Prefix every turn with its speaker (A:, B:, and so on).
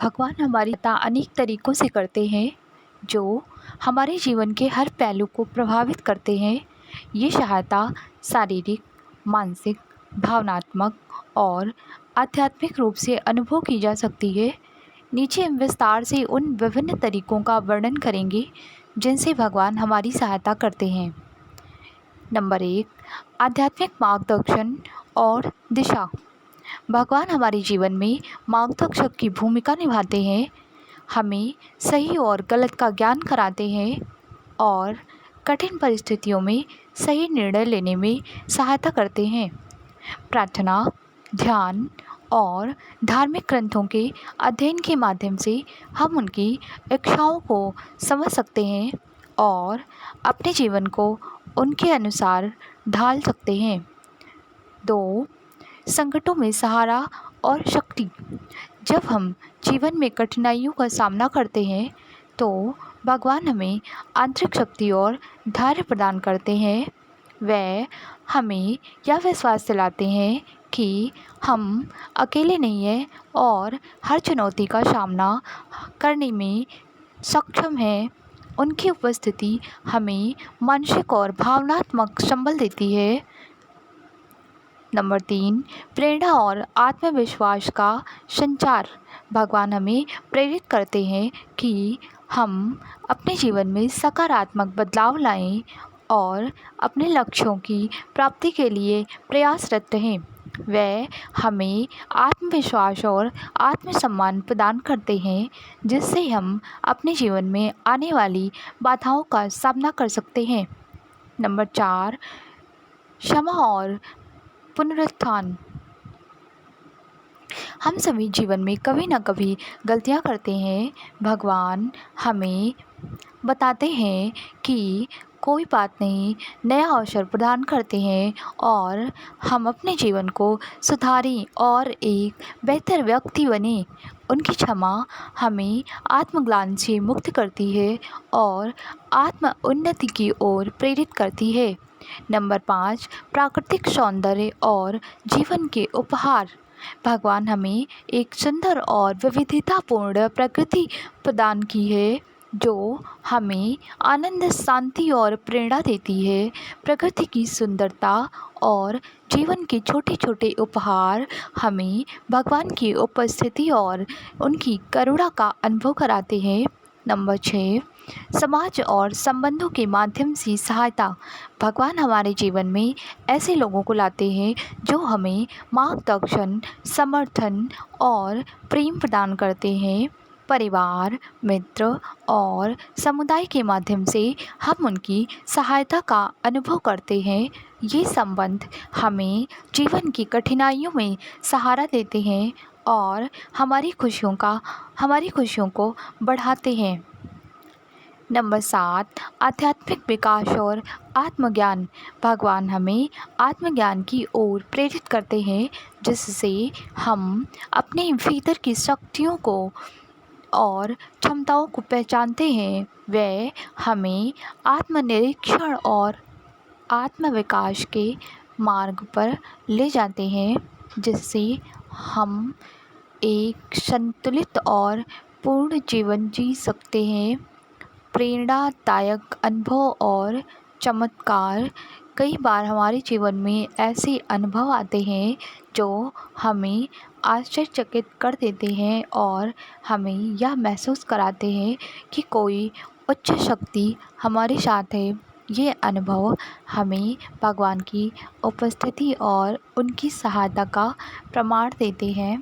A: भगवान हमारी सहायता अनेक तरीक़ों से करते हैं जो हमारे जीवन के हर पहलू को प्रभावित करते हैं। ये सहायता शारीरिक, मानसिक, भावनात्मक और आध्यात्मिक रूप से अनुभव की जा सकती है। नीचे हम विस्तार से उन विभिन्न तरीक़ों का वर्णन करेंगे जिनसे भगवान हमारी सहायता करते हैं। नंबर 1, आध्यात्मिक मार्गदर्शन और दिशा। भगवान हमारे जीवन में मार्गदर्शक की भूमिका निभाते हैं, हमें सही और गलत का ज्ञान कराते हैं और कठिन परिस्थितियों में सही निर्णय लेने में सहायता करते हैं। प्रार्थना, ध्यान और धार्मिक ग्रंथों के अध्ययन के माध्यम से हम उनकी इच्छाओं को समझ सकते हैं और अपने जीवन को उनके अनुसार ढाल सकते हैं। 2, संकटों में सहारा और शक्ति। जब हम जीवन में कठिनाइयों का सामना करते हैं तो भगवान हमें आंतरिक शक्ति और धैर्य प्रदान करते हैं। वे हमें यह विश्वास दिलाते हैं कि हम अकेले नहीं हैं और हर चुनौती का सामना करने में सक्षम हैं। उनकी उपस्थिति हमें मानसिक और भावनात्मक संबल देती है। नंबर 3, प्रेरणा और आत्मविश्वास का संचार। भगवान हमें प्रेरित करते हैं कि हम अपने जीवन में सकारात्मक बदलाव लाएं और अपने लक्ष्यों की प्राप्ति के लिए प्रयासरत रहें। वे हमें आत्मविश्वास और आत्मसम्मान प्रदान करते हैं जिससे हम अपने जीवन में आने वाली बाधाओं का सामना कर सकते हैं। नंबर 4, क्षमा और पुनरुत्थान। हम सभी जीवन में कभी ना कभी गलतियां करते हैं। भगवान हमें बताते हैं कि कोई बात नहीं, नया अवसर प्रदान करते हैं और हम अपने जीवन को सुधारें और एक बेहतर व्यक्ति बने। उनकी क्षमा हमें आत्मग्लानि से मुक्त करती है और आत्म उन्नति की ओर प्रेरित करती है। नंबर 5, प्राकृतिक सौंदर्य और जीवन के उपहार। भगवान हमें एक सुंदर और विविधतापूर्ण प्रकृति प्रदान की है जो हमें आनंद, शांति और प्रेरणा देती है। प्रकृति की सुंदरता और जीवन के छोटे छोटे उपहार हमें भगवान की उपस्थिति और उनकी करुणा का अनुभव कराते हैं। नंबर 6, समाज और संबंधों के माध्यम से सहायता। भगवान हमारे जीवन में ऐसे लोगों को लाते हैं जो हमें मार्गदर्शन, समर्थन और प्रेम प्रदान करते हैं। परिवार, मित्र और समुदाय के माध्यम से हम उनकी सहायता का अनुभव करते हैं। ये संबंध हमें जीवन की कठिनाइयों में सहारा देते हैं और हमारी खुशियों को बढ़ाते हैं। नंबर 7, आध्यात्मिक विकास और आत्मज्ञान। भगवान हमें आत्मज्ञान की ओर प्रेरित करते हैं जिससे हम अपने भीतर की शक्तियों को और क्षमताओं को पहचानते हैं। वे हमें आत्मनिरीक्षण और आत्मविकास के मार्ग पर ले जाते हैं जिससे हम एक संतुलित और पूर्ण जीवन जी सकते हैं। प्रेरणादायक अनुभव और चमत्कार। कई बार हमारे जीवन में ऐसे अनुभव आते हैं जो हमें आश्चर्यचकित कर देते हैं और हमें यह महसूस कराते हैं कि कोई उच्च शक्ति हमारे साथ है। ये अनुभव हमें भगवान की उपस्थिति और उनकी सहायता का प्रमाण देते हैं।